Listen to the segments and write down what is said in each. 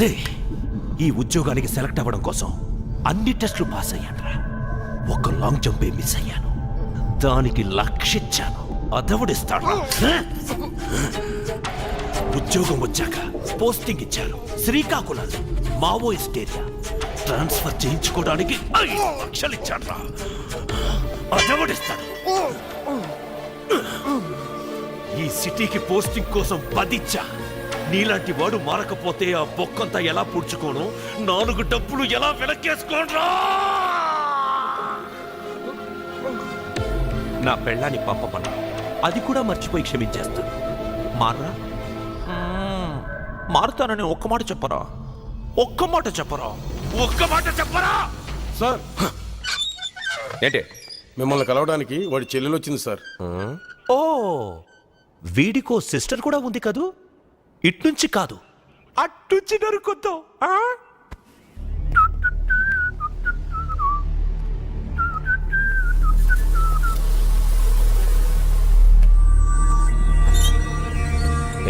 రే, ఈ ఉద్యోగానికి సెలెక్ట్ అవ్వడం కోసం అన్ని టెస్టులు పాస్ అయ్యానురా. ఒక లాంగ్ జంపే మిస్ అయ్యాను. దానికి లక్షించాను. అదవడిస్తాడు. ఉద్యోగం వచ్చాక పోస్టింగ్ ఇచ్చారు శ్రీకాకుళం, మావోయిస్ట్ ఏరియా. ట్రాన్స్ఫర్ చేయించుకోవడానికి 5 లక్షలు ఇచ్చాడు రా. అదవడిస్తాడు. ఈ సిటీకి పోస్టింగ్ కోసం 10 ఇచ్చా. నీలాంటి వాడు మారకపోతే ఆ బొక్కంతా ఎలా పుడుచుకోను, 4 డబ్బులు ఎలా వెనక్కేసుకోనరా. నా పెళ్ళాన్ని పంపమన్నా, అది కూడా మర్చిపోయి క్షమించేస్తాను. మారరా? మారుతానని ఒక్క మాట చెప్పరా? ఒక్క మాట చెప్పరా? ఒక్క మాట చెప్పరా? సార్, ఏంటి? మిమ్మల్ని కలవడానికి వాడి చెల్లెలు వచ్చింది సార్. ఓ, వీడికో సిస్టర్ కూడా ఉంది కదూ. ఇట్నుంచి కాదు, అట్నుంచి నరుకొద్దాం.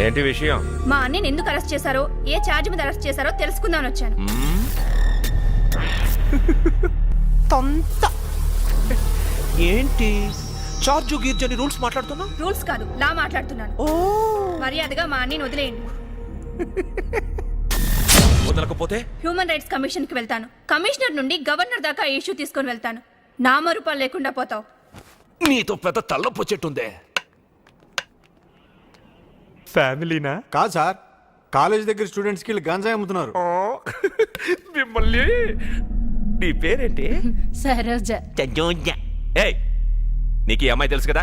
ఏంటి విషయం? మా అన్నని ఎందుకు అరెస్ట్ చేశారో, ఏ ఛార్జ్ మీద అరెస్ట్ చేశారో తెలుసుకుందామని వచ్చాను. ఏంటి చార్జు గీర్జని రూల్స్ మాట్లాడుతున్నా? రూల్స్ కాదు, లా మాట్లాడుతున్నాను. మర్యాదగా మా అన్నని వదిలేయండి. వదలకపోతే హ్యూమన్ రైట్స్ కమిషన్ కి వెళ్తాను. కమిషనర్ నుండి గవర్నర్ దాకా ఇష్యూ తీసుకొని వెళ్తాను. నామరూపాలు లేకుండా పోతావు. నీతో పెద్ద తల్లపొచ్చేట్టుందే. ఫ్యామిలీనా? కాదు సార్, కాలేజ్ దగ్గర స్టూడెంట్స్ కి గంజాయి అమ్ముతున్నారు. మిమ్మల్ని. నీ పేరేంటి? సరోజ. ఏయ్, నీకు ఈ అమ్మాయి తెలుసు కదా?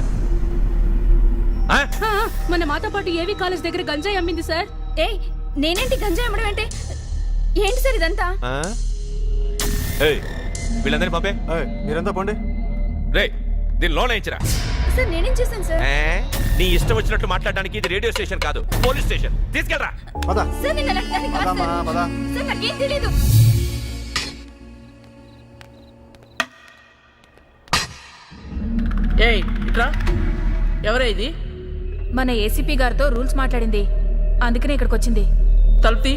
మన మాతో పాటు ఏవి కాలేజ్ దగ్గర గంజాయి అమ్మింది సార్. ఏయ్, నేనేంటి గంజాయి అమ్మడం అంటే? ఏంటి సార్ ఇదంతా? ఏయ్, వీళ్ళందరినీ పంపే. మీరంతా పోండి. రే, దీని లోన్ వేయించరా. సార్ నేనేం చేశాను సార్? నీ ఇష్టం వచ్చినట్టు మాట్లాడడానికి ఇది రేడియో స్టేషన్ కాదు, పోలీస్ స్టేషన్. తీసుకెళ్ళరా. పద. సార్ నేను అలాంటి దాన్ని కాదు పదమ్మా, సార్. పద. సార్ నాకేం తెలీదు. ఏయ్ ఇట్రా, ఎవరే ఇది? మన ఏసీపీ గారితో రూల్స్ మాట్లాడింది, అందుకనే ఇక్కడికి వచ్చింది. తలుపుతీ.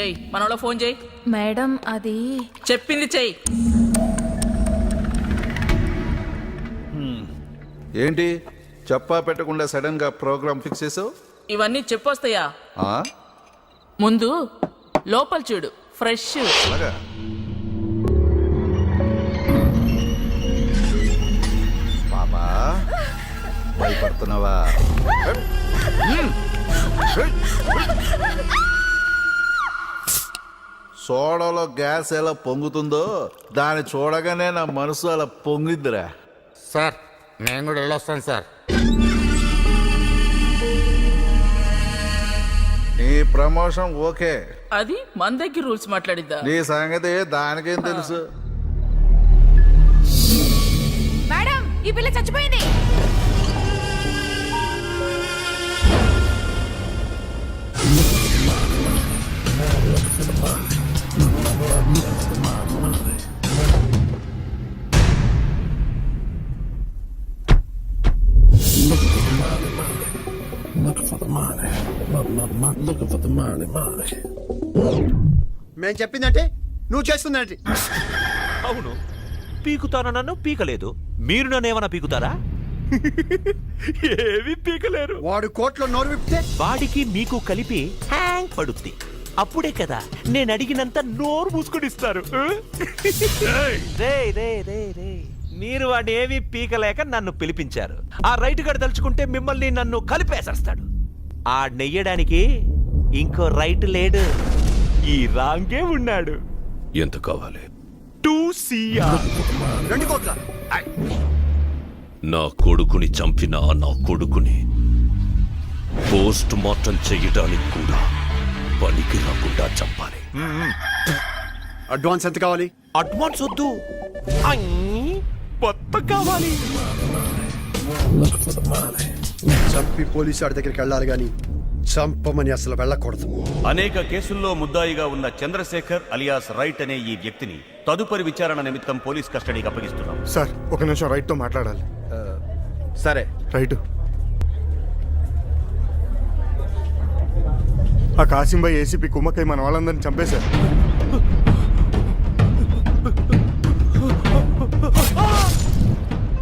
ఏయ్, మనోళ్ళ ఫోన్ చేయి. మేడం అది చెప్పింది చెయ్యి. ఏంటి చెప్పా పెట్టకుండా సడన్ గా ప్రోగ్రామ్ ఫిక్స్ చేసావు? ఇవన్నీ చెప్పొస్తాయా? ఆ? ముందు లోపల చూడు, ఫ్రెష్. అలాగా? పాపా, భయపడుతున్నావా? సోడాలో గ్యాస్ ఎలా పొంగుతుందో దాన్ని చూడగానే నా మనసు అలా పొంగిద్దిరా. సార్, నేను కూడా వెళ్ళొస్తాను సార్. నీ ప్రమోషన్ ఓకే, అది మన దగ్గర రూల్స్ మాట్లాడిద్దా? నీ సంగతి దానికేం తెలుసు? మేడం, ఈ పిల్ల చచ్చిపోయింది. మేము చెప్పిందంటే నువ్వు చేస్తుందంటే. అవును, పీకుతానా? నన్ను పీకలేదు. మీరు నన్ను ఏమన్నా పీకుతారా? ఏవి పీకలేరు. వాడు కోర్టులో నోరు విప్పితే వాడికి మీకు కలిపి హ్యాంగ్ పడుద్ది. అప్పుడే కదా నేను అడిగినంత నోరు మూసుకొనిస్తారు. మీరు వాడిని ఏవి పీకలేక నన్ను పిలిపించారు. ఆ రైట్ గడు తలుచుకుంటే మిమ్మల్ని నన్ను కలిపేసేస్తాడు. ఆ నెయ్యడానికి ఇంకో రైట్ లేడు, ఈ రాంగే ఉన్నాడు. ఎంత కావాలి? 2 CR. 2 కోట్ల. నా కొడుకుని చంపిన నా కొడుకుని పోస్ట్ మార్టం చెయ్యడానికి కూడా పనికి రాకుండా చంపాలి. అడ్వాన్స్ ఎంత కావాలి? అడ్వాన్స్ వద్దు, మొత్తం కావాలి. చంపి పోలీసు వాడి దగ్గరికి వెళ్ళాలి కానీ చంపమని అసలు వెళ్ళకూడదు. అనేక కేసుల్లో ముద్దాయిగా ఉన్న చంద్రశేఖర్ అలియాస్ రైట్ అనే ఈ వ్యక్తిని తదుపరి విచారణ నిమిత్తం పోలీస్ కస్టడీకి అప్పగిస్తున్నాం. సార్ ఒక నిమిషం రైట్తో మాట్లాడాలి. సరే. రైట్. ఆ కాసింబాయ్ ఏసీపీ కుమ్మక్కై మన వాళ్ళందరినీ చంపేశారు.